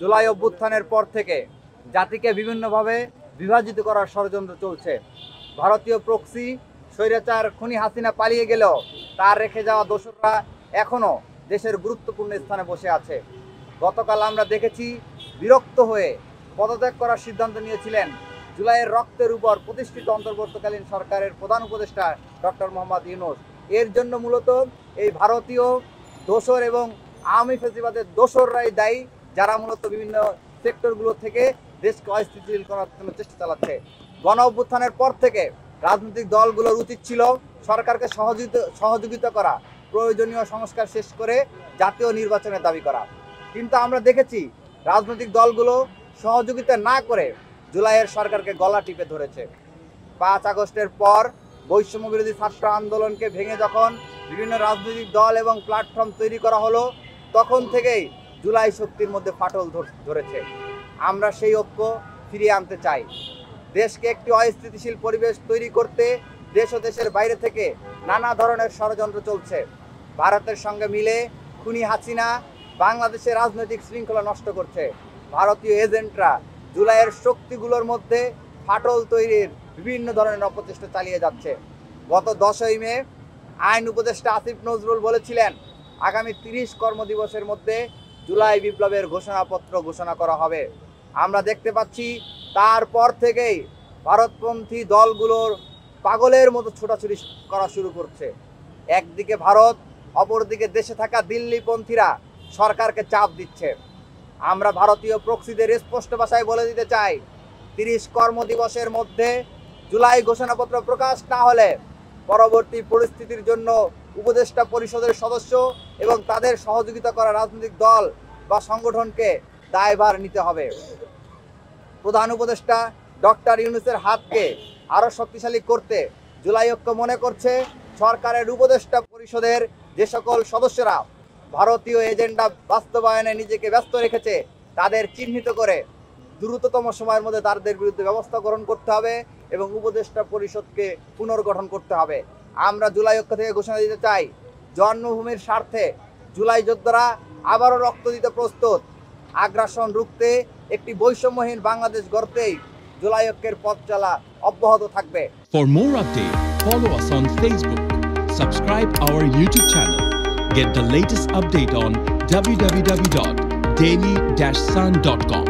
জুলাই অভ্যুত্থানের পর থেকে জাতিকে বিভিন্নভাবে বিভাজিত করার ষড়যন্ত্র চলছে। ভারতীয় প্রক্সি স্বৈরাচার খুনি হাসিনা পালিয়ে গেলেও তার রেখে যাওয়া দোসররা এখনও দেশের গুরুত্বপূর্ণ স্থানে বসে আছে। গতকাল আমরা দেখেছি বিরক্ত হয়ে পদত্যাগ করার সিদ্ধান্ত নিয়েছিলেন জুলাইয়ের রক্তের উপর প্রতিষ্ঠিত অন্তর্বর্তীকালীন সরকারের প্রধান উপদেষ্টা ডক্টর মোহাম্মদ ইউনূস। এর জন্য মূলত এই ভারতীয় দোসর এবং আওয়ামী ফ্যাসিবাদের দোসররাই দায়ী, যারা মূলত বিভিন্ন সেক্টরগুলো থেকে দেশকে অস্থিতিশীল করার জন্য চেষ্টা চালাচ্ছে। গণ অভ্যুত্থানের পর থেকে রাজনৈতিক দলগুলোর উচিত ছিল সরকারকে সহযোগিতা করা, প্রয়োজনীয় সংস্কার শেষ করে জাতীয় নির্বাচনের দাবি করা। কিন্তু আমরা দেখেছি রাজনৈতিক দলগুলো সহযোগিতা না করে জুলাইয়ের সরকারকে গলা টিপে ধরেছে। 5 আগস্টের পর বৈষম্য বিরোধী ছাত্র আন্দোলনকে ভেঙে যখন বিভিন্ন রাজনৈতিক দল এবং প্ল্যাটফর্ম তৈরি করা হলো, তখন থেকেই জুলাই শক্তির মধ্যে ফাটল ধরেছে। আমরা সেই ঐক্য ফিরিয়ে আনতে চাই। দেশকে একটি অস্থিতিশীল পরিবেশ তৈরি করতে দেশ ও দেশের বাইরে থেকে নানা ধরনের ষড়যন্ত্র চলছে। ভারতের সঙ্গে মিলে খুনি হাসিনা বাংলাদেশের রাজনৈতিক শৃঙ্খলা নষ্ট করছে। ভারতীয় এজেন্টরা জুলাইয়ের শক্তিগুলোর মধ্যে ফাটল তৈরির বিভিন্ন ধরনের অপচেষ্টা চালিয়ে যাচ্ছে। গত 10ই মে আইন উপদেষ্টা আসিফ নজরুল বলেছিলেন, আগামী 30 কর্মদিবসের মধ্যে জুলাই বিপ্লবের ঘোষণাপত্র ঘোষণা করা হবে। আমরা দেখতে পাচ্ছি তারপর থেকেই ভারতপন্থী দলগুলোর পাগলের মতো ছোটাছুটি করা শুরু করছে। একদিকে ভারত, অপরদিকে দেশে থাকা দিল্লিপন্থীরা সরকারকে চাপ দিচ্ছে। আমরা ভারতীয় প্রক্সিদের স্পষ্ট ভাষায় বলে দিতে চাই, 30 কর্মদিবসের মধ্যে জুলাই ঘোষণাপত্র প্রকাশ না হলে পরবর্তী পরিস্থিতির জন্য উপদেষ্টা পরিষদের সদস্য এবং তাদের সহযোগিতা করা রাজনৈতিক দল বা সংগঠনকে দায়ভার নিতে হবে। প্রধান উপদেষ্টা ডক্টর ইউনূসের হাতকে আরও শক্তিশালী করতে জুলাই ঐক্য মনে করছে সরকারের উপদেষ্টা পরিষদের যে সকল সদস্যরা ভারতীয় এজেন্ডা বাস্তবায়নে নিজেকে ব্যস্ত রেখেছে, তাদের চিহ্নিত করে দ্রুততম সময়ের মধ্যে তাদের বিরুদ্ধে ব্যবস্থা গ্রহণ করতে হবে এবং উপদেষ্টা পরিষদকে পুনর্গঠন করতে হবে। আমরা জুলাই ঐক্য থেকে ঘোষণা দিতে চাই, জন্মভূমির স্বার্থে জুলাই যোদ্ধারা আবারও রক্ত দিতে প্রস্তুত। আগ্রাসন রুখতে একটি বৈষম্যহীন বাংলাদেশ গড়তেই জুলাই ঐক্যের পথ চলা অব্যাহত থাকবে। For more updates, follow us on Facebook, subscribe our YouTube channel, get the latest update on www.daily-sun.com.